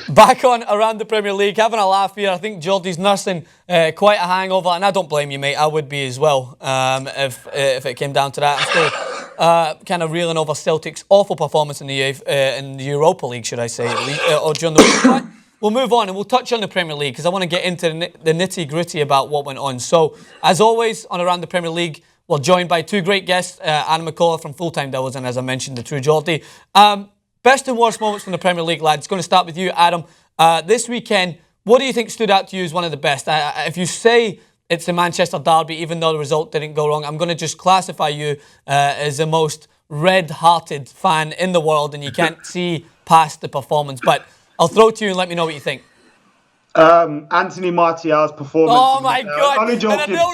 Back on around the Premier League, having a laugh here. I think Geordie's nursing quite a hangover, and I don't blame you, mate. I would be as well if it came down to that. I'm still kind of reeling over Celtic's awful performance in the Europa League, should I say, or during the week. But we'll move on and we'll touch on the Premier League because I want to get into the nitty-gritty about what went on. So, as always, on Around the Premier League, we're joined by two great guests, Adam McKola from Full Time Devils and, as I mentioned, the True Geordie. Best and worst moments from the Premier League, lads. Going to start with you, Adam. This weekend, what do you think stood out to you as one of the best? If you say it's the Manchester derby, even though the result didn't go wrong, I'm going to just classify you as the most red-hearted fan in the world, and you can't see past the performance. But I'll throw it to you and let me know what you think. Anthony Martial's performance. Oh my God!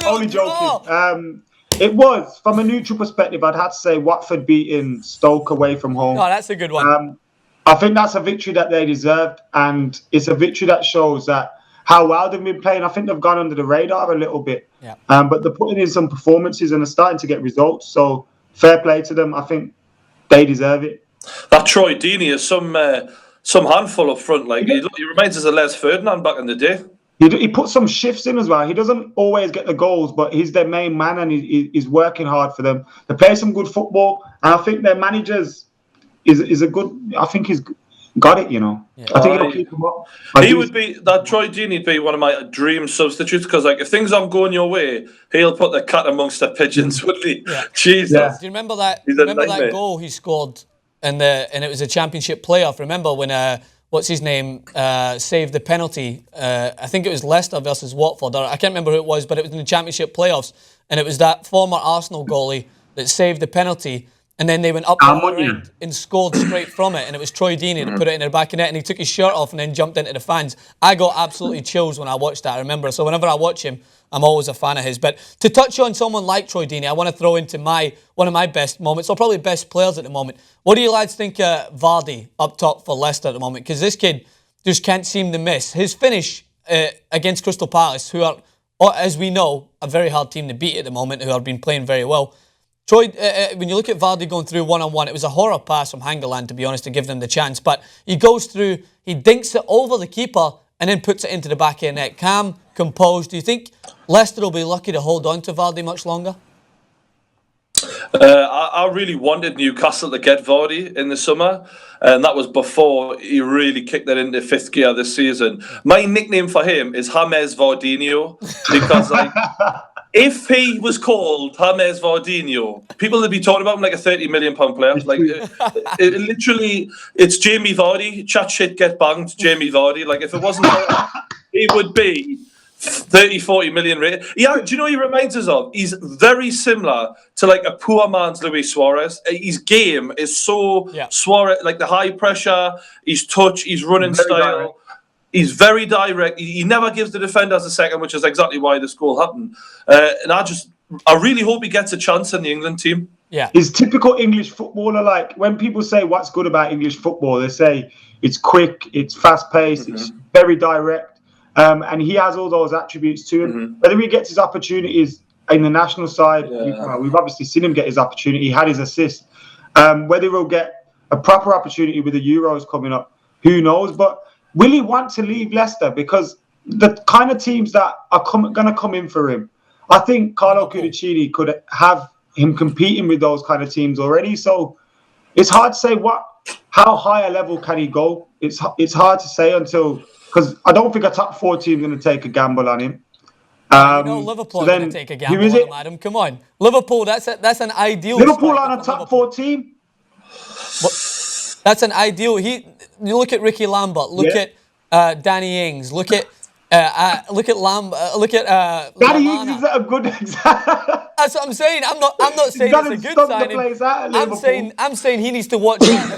Only joking. It was, from a neutral perspective, I'd have to say Watford beating Stoke away from home. Oh, that's a good one. I think that's a victory that they deserved, and it's a victory that shows that how well they've been playing. I think they've gone under the radar a little bit. Yeah. But they're putting in some performances and they're starting to get results. So fair play to them. I think they deserve it. That Troy Deeney is some handful up front. Like he reminds us of Les Ferdinand back in the day. He put some shifts in as well. He doesn't always get the goals, but he's their main man and he's working hard for them. They play some good football, and I think their managers is a good. I think he's got it. Yeah. I think he'll keep him up. Troy Deeney would be one of my dream substitutes because, like, if things aren't going your way, he'll put the cat amongst the pigeons, wouldn't he? Yeah. Jesus. Yeah. Do you remember that? That goal he scored and it was a Championship playoff? Remember when? What's his name, saved the penalty. I think it was Leicester versus Watford. Or I can't remember who it was, but it was in the Championship playoffs. And it was that former Arsenal goalie that saved the penalty. And then they went up the other end and scored straight from it. And it was Troy Deeney that put it in the back of net. And he took his shirt off and then jumped into the fans. I got absolutely chills when I watched that, I remember. So whenever I watch him, I'm always a fan of his. But to touch on someone like Troy Deeney, I want to throw into one of my best moments, or probably best players at the moment. What do you lads think of Vardy up top for Leicester at the moment? Because this kid just can't seem to miss. His finish against Crystal Palace, who are, as we know, a very hard team to beat at the moment, who have been playing very well. Troy, when you look at Vardy going through one-on-one, it was a horror pass from Hangeland, to be honest, to give them the chance. But he goes through, he dinks it over the keeper and then puts it into the back of the net. Calm, composed. Do you think Leicester will be lucky to hold on to Vardy much longer? I really wanted Newcastle to get Vardy in the summer, and that was before he really kicked it into fifth gear this season. My nickname for him is James Vardinho, because if he was called James Vardinho, people would be talking about him like a £30 million player. Like, literally, it's Jamie Vardy. Chat shit, get banged, Jamie Vardy. Like, if it wasn't he would be 30-40 million rate. Yeah, do you know what he reminds us of? He's very similar to like a poor man's Luis Suarez. His game is so Suarez, like the high pressure, his touch, his running style. Direct. He's very direct. He never gives the defenders a second, which is exactly why this goal happened. And I really hope he gets a chance in the England team. Yeah, he's typical English footballer. Like when people say what's good about English football, they say it's quick, it's fast-paced, it's very direct. And he has all those attributes to him. Whether he gets his opportunities in the national side, we've obviously seen him get his opportunity. He had his assist. Whether he'll get a proper opportunity with the Euros coming up, who knows? But will he want to leave Leicester? Because the kind of teams that are going to come in for him, I think Carlo Cudicini could have him competing with those kind of teams already. So it's hard to say how high a level can he go. It's hard to say until... Because I don't think a top 4 team is going to take a gamble on him. Liverpool are going to take a gamble on him, Adam. Come on. Liverpool, that's an ideal... Liverpool on a top 4 team? That's an ideal... You look at Ricky Lambert, look at Danny Ings, look at Danny Ings is a good example. That's what I'm saying. I'm not saying it's a good signing. I'm saying he needs to watch out.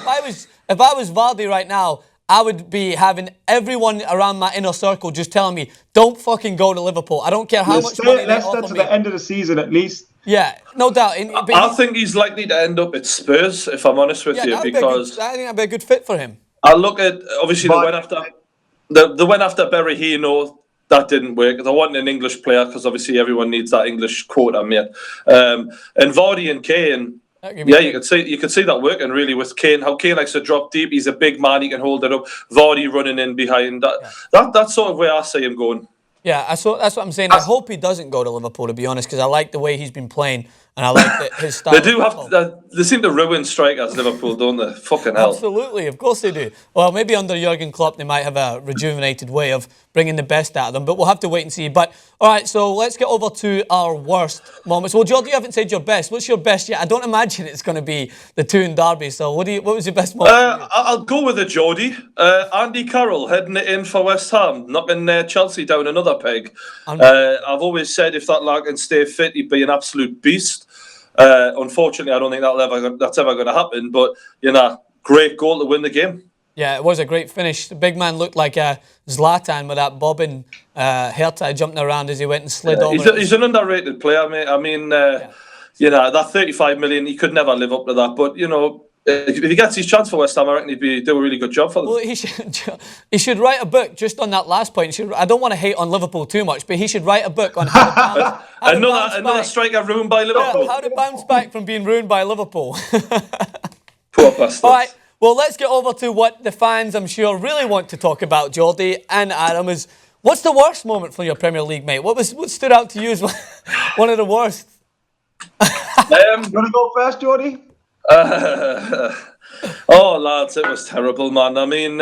If I was Vardy right now, I would be having everyone around my inner circle just telling me, don't fucking go to Liverpool. I don't care how much money they offer me. To the end of the season, at least. Yeah, no doubt. I think he's likely to end up at Spurs, if I'm honest with you, because I think that'd be a good fit for him. I look at, obviously, the win after Berahino, that didn't work. They wanted an English player because obviously everyone needs that English quota, mate. And Vardy and Kane, Yeah, you could see that working really with Kane. How Kane likes to drop deep. He's a big man. He can hold it up. Vardy running in behind. That's sort of where I see him going. Yeah, that's what I'm saying. I hope he doesn't go to Liverpool, to be honest, because I like the way he's been playing, and I like his style. They seem to ruin strikers, Liverpool, don't they? Fucking hell. Absolutely, of course they do. Well, maybe under Jurgen Klopp they might have a rejuvenated way of bringing the best out of them, but we'll have to wait and see. But all right, so let's get over to our worst moments. Well, Geordie, you haven't said your best. What's your best yet? I don't imagine it's going to be the Toon Derby. So what was your best moment? I'll go with a Geordie. Andy Carroll heading it in for West Ham, knocking Chelsea down another peg. I've always said if that lad can stay fit, he'd be an absolute beast. Unfortunately, I don't think that's ever going to happen. But great goal to win the game. Yeah, it was a great finish. The big man looked like Zlatan with that bobbing hair tie jumping around as he went and slid over. He's an underrated player, mate. I mean, that 35 million, he could never live up to that. But if he gets his chance for West Ham, I reckon he'd do a really good job for them. Well, he should write a book just on that last point. I don't want to hate on Liverpool too much, but he should write a book on how to bounce another striker ruined by Liverpool. Yeah, how to bounce back from being ruined by Liverpool. Poor bastards. All right, well, let's get over to what the fans, I'm sure, really want to talk about, Geordie and Adam, is what's the worst moment for your Premier League, mate? What stood out to you as one of the worst? You want to go first, Geordie? Lads, it was terrible, man. I mean,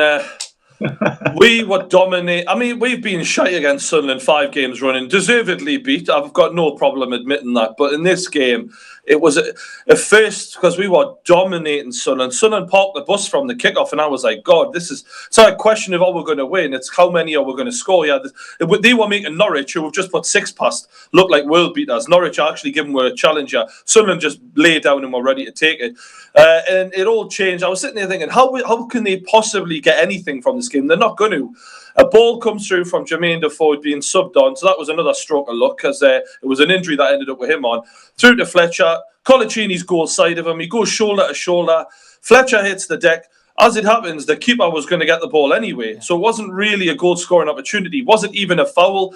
we were dominate. I mean, we've been shy against Sunderland 5 games running, deservedly beat. I've got no problem admitting that. But in this game, it was a first because we were dominating Sunderland. Sunderland parked the bus from the kickoff, and I was like, God, it's not a question of we're going to win. It's how many are we going to score. Yeah, they were making Norwich, who have just put 6 past, look like world beaters. Norwich actually given were a challenger. Sunderland just lay down and were ready to take it. And it all changed. I was sitting there thinking, how can they possibly get anything from this game? They're not going to. A ball comes through from Jermaine Defoe being subbed on, so that was another stroke of luck because it was an injury that ended up with him on. Through to Fletcher, Colaccini's goal side of him, he goes shoulder to shoulder. Fletcher hits the deck. As it happens, the keeper was going to get the ball anyway, so it wasn't really a goal-scoring opportunity. It wasn't even a foul.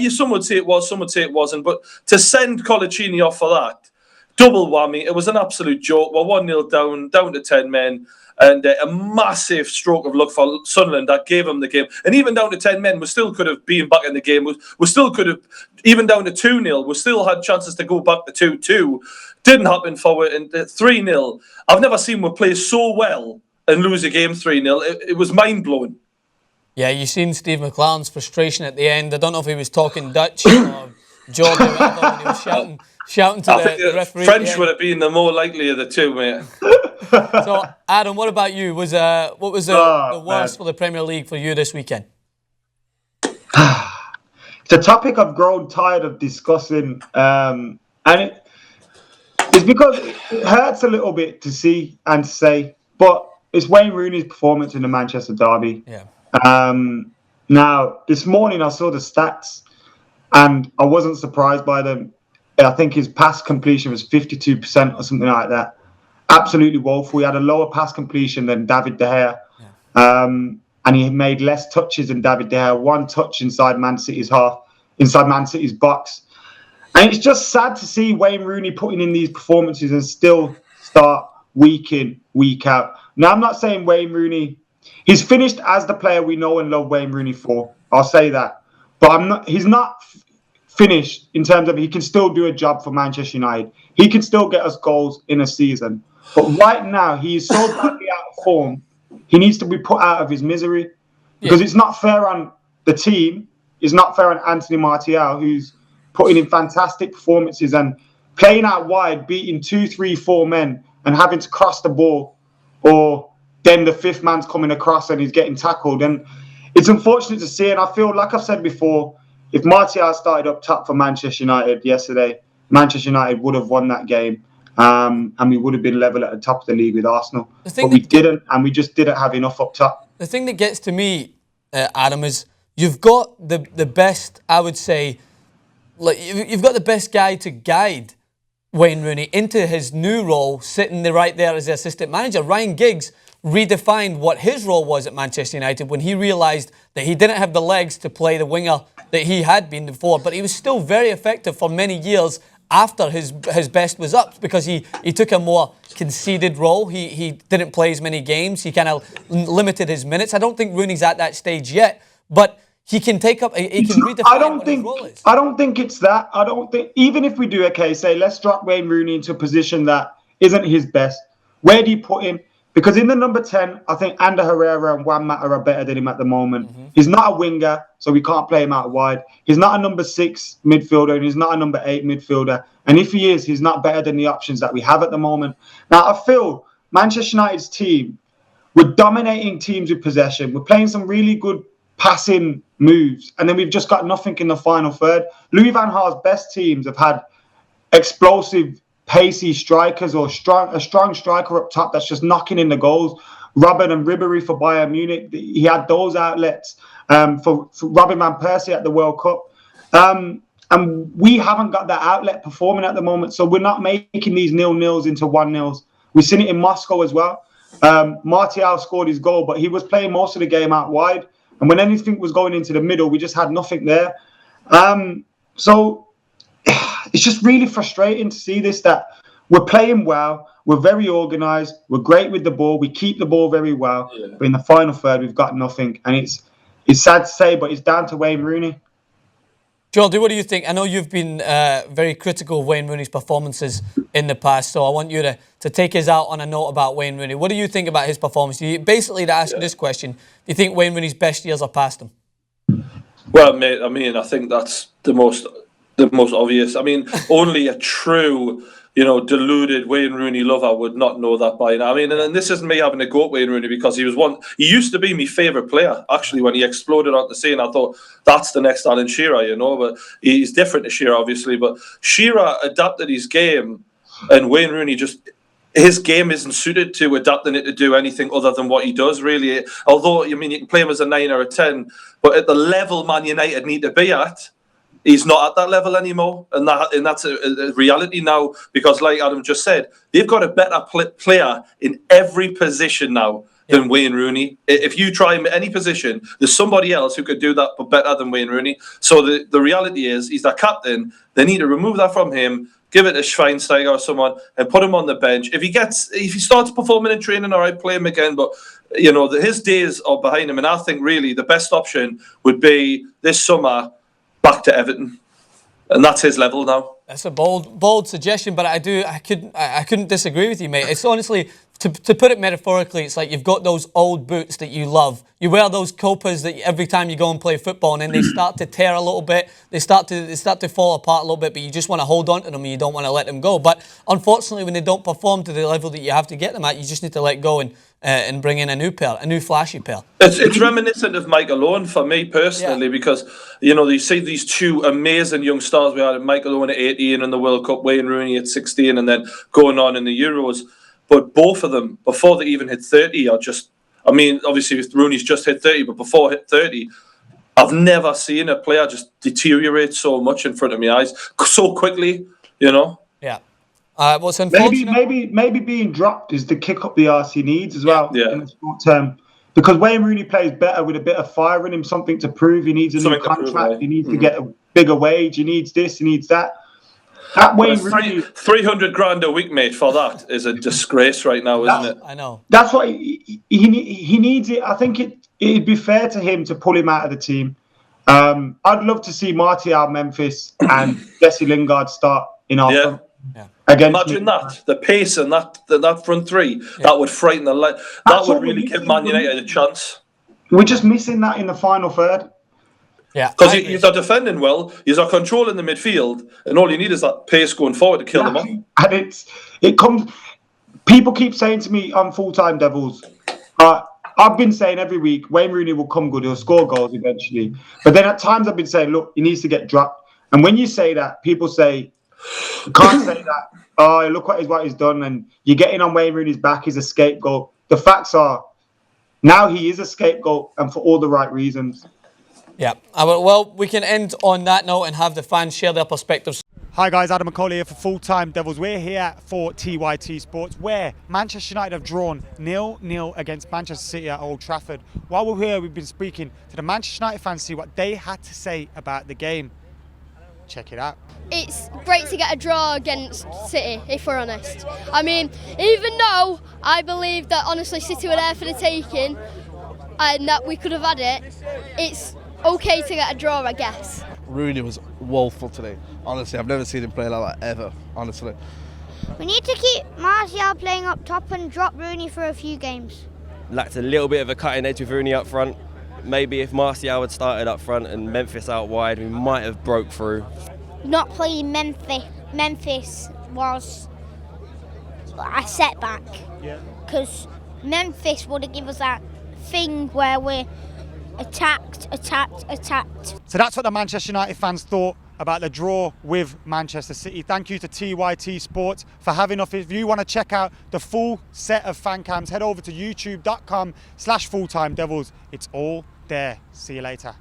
Some would say it was, some would say it wasn't, but to send Colaccini off for that, double whammy, it was an absolute joke. We're 1-0 down to 10 men. And a massive stroke of luck for Sunderland that gave them the game. And even down to 10 men, we still could have been back in the game. We still could have, even down to 2-0, we still had chances to go back to 2-2. Didn't happen forward. And 3-0, I've never seen we play so well and lose a game 3-0. It was mind-blowing. Yeah, you've seen Steve McLaren's frustration at the end. I don't know if he was talking Dutch or Geordie or whatever when he was shouting to the referee. French would have been the more likely of the two, mate. So, Adam, what about you? What was the worst for the Premier League for you this weekend? It's a topic I've grown tired of discussing, and it's because it hurts a little bit to see and to say, but it's Wayne Rooney's performance in the Manchester Derby. Yeah. Now, this morning I saw the stats, and I wasn't surprised by them. I think his pass completion was 52% or something like that. Absolutely woeful. He had a lower pass completion than David De Gea. Yeah. And he made less touches than David De Gea. 1 touch inside Man City's box. And it's just sad to see Wayne Rooney putting in these performances and still start week in, week out. Now, I'm not saying Wayne Rooney, he's finished as the player we know and love Wayne Rooney for. I'll say that. But he's not finished in terms of he can still do a job for Manchester United. He can still get us goals in a season. But right now, he is so badly out of form, he needs to be put out of his misery. Because it's not fair on the team. It's not fair on Anthony Martial, who's putting in fantastic performances and playing out wide, beating 2, 3, 4 men and having to cross the ball. Or then the 5th man's coming across and he's getting tackled. And it's unfortunate to see. And I feel, like I've said before, if Martial started up top for Manchester United yesterday, Manchester United would have won that game. And we would have been level at the top of the league with Arsenal. But we didn't, and we just didn't have enough up top. The thing that gets to me, Adam, is you've got the best, I would say, like you've got the best guy to guide Wayne Rooney into his new role, sitting right there as the assistant manager. Ryan Giggs redefined what his role was at Manchester United when he realised that he didn't have the legs to play the winger that he had been before, but he was still very effective for many years after his best was up, because he took a more conceded role. He didn't play as many games. He kind of limited his minutes. I don't think Rooney's at that stage yet, but he can take up. He can redefine what his role is. I don't think it's that. I don't think, even if we do, okay, say let's drop Wayne Rooney into a position that isn't his best. Where do you put him? Because in the number 10, I think Ander Herrera and Juan Mata are better than him at the moment. He's not a winger, so we can't play him out wide. He's not a number 6 midfielder, and he's not a number 8 midfielder. And if he is, he's not better than the options that we have at the moment. Now, I feel Manchester United's team, we're dominating teams with possession. We're playing some really good passing moves, and then we've just got nothing in the final third. Louis van Gaal's best teams have had explosive, pacey strikers, or a strong striker up top that's just knocking in the goals. Robben and Ribéry for Bayern Munich, he had those outlets. For Robin van Persie at the World Cup. And we haven't got that outlet performing at the moment, so we're not making these 0-0s into 1-0s. We've seen it in Moscow as well. Martial scored his goal, but he was playing most of the game out wide. And when anything was going into the middle, we just had nothing there. So it's just really frustrating to see this, that we're playing well, we're very organised, we're great with the ball, we keep the ball very well, but in the final third, we've got nothing. And it's sad to say, but it's down to Wayne Rooney. Geordie, what do you think? I know you've been very critical of Wayne Rooney's performances in the past, so I want you to take us out on a note about Wayne Rooney. What do you think about his performance? Basically, to ask you this question, do you think Wayne Rooney's best years are past him? Well, mate, I mean, I think that's the most obvious. I mean, only a true, deluded Wayne Rooney lover would not know that by now. I mean, and this isn't me having a go at Wayne Rooney, because he used to be my favourite player, actually, when he exploded onto the scene. I thought, that's the next Alan Shearer, but he's different to Shearer, obviously. But Shearer adapted his game, and Wayne Rooney his game isn't suited to adapting it to do anything other than what he does, really. Although, you can play him as a 9 or a 10, but at the level Man United need to be at, he's not at that level anymore, and that's a reality now, because like Adam just said, they've got a better player in every position now than Wayne Rooney. If you try him at any position, there's somebody else who could do that but better than Wayne Rooney. So the reality is, he's their captain. They need to remove that from him, give it to Schweinsteiger or someone, and put him on the bench. If he starts performing in training, all right, play him again. But his days are behind him, and I think really the best option would be this summer back to Everton, and that's his level now. That's a bold suggestion, but I couldn't disagree with you, mate. It's honestly, to put it metaphorically, it's like you've got those old boots that you love. You wear those copas that every time you go and play football, and then they start to tear a little bit. They start to fall apart a little bit, but you just want to hold on to them and you don't want to let them go. But unfortunately, when they don't perform to the level that you have to get them at, you just need to let go and bring in a new flashy pair. It's reminiscent of Michael Owen for me personally, because you see these two amazing young stars we had, Michael Owen at 18 in the World Cup, Wayne Rooney at 16, and then going on in the Euros. But both of them, before they even hit 30, are just, obviously Rooney's just hit 30, but before hit 30, I've never seen a player just deteriorate so much in front of my eyes so quickly, Yeah. What's unfortunate? Maybe being dropped is the kick up the arse he needs as well in the short term. Because Wayne Rooney plays better with a bit of fire in him, something to prove. He needs a new contract. He needs to get a bigger wage. He needs this. He needs that. That Wayne Rooney, 300 grand a week, mate, for that is a disgrace right now, isn't it? I know. That's what he needs it. I think it'd be fair to him to pull him out of the team. I'd love to see Martial, Memphis, and Jesse Lingard start in our front. Imagine that, the pace and that front three, that would frighten the light. That would really give Man United a chance. We're just missing that in the final third. Yeah, because you're defending well, you're controlling the midfield, and all you need is that pace going forward to kill them off. And it comes. People keep saying to me on Full-Time Devils, I've been saying every week, Wayne Rooney will come good, he'll score goals eventually. But then at times I've been saying, look, he needs to get dropped. And when you say that, people say, you can't say that. Oh, look what he's done, and you're getting on Wayne Rooney's back. He's a scapegoat. The facts are, now he is a scapegoat, and for all the right reasons. Yeah. Well, we can end on that note and have the fans share their perspectives. Hi guys, Adam McKola here for Full-Time Devils. We're here for TYT Sports, where Manchester United have drawn 0-0 against Manchester City at Old Trafford. While we're here, we've been speaking to the Manchester United fans to see what they had to say about the game. Check it out. It's great to get a draw against City, if we're honest. I mean, even though I believe that honestly City were there for the taking and that we could have had it, it's okay to get a draw, I guess. Rooney was woeful today. Honestly, I've never seen him play like that ever, honestly. We need to keep Martial playing up top and drop Rooney for a few games. Lacked a little bit of a cutting edge with Rooney up front. Maybe if Martial had started up front and Memphis out wide, we might have broke through. Not playing Memphis was a setback. Because Memphis would have given us that thing where we're attacked. So that's what the Manchester United fans thought about the draw with Manchester City. Thank you to TYT Sports for having us. If you want to check out the full set of fan cams, head over to youtube.com/fulltimedevils. It's all there. See you later.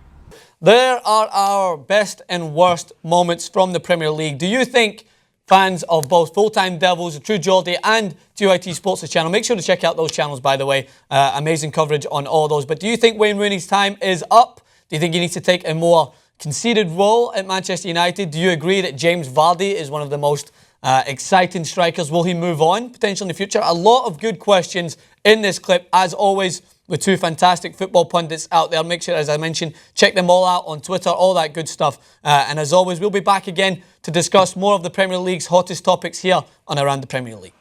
There are our best and worst moments from the Premier League. Do you think fans of both Full Time Devils, True Geordie and TYT Sports' channel, make sure to check out those channels, by the way. Amazing coverage on all those. But do you think Wayne Rooney's time is up? Do you think he needs to take a more conceded role at Manchester United? Do you agree that James Vardy is one of the most exciting strikers? Will he move on potentially in the future? A lot of good questions in this clip, as always, with two fantastic football pundits out there. Make sure, as I mentioned, check them all out on Twitter, all that good stuff. And as always, we'll be back again to discuss more of the Premier League's hottest topics here on Around the Premier League.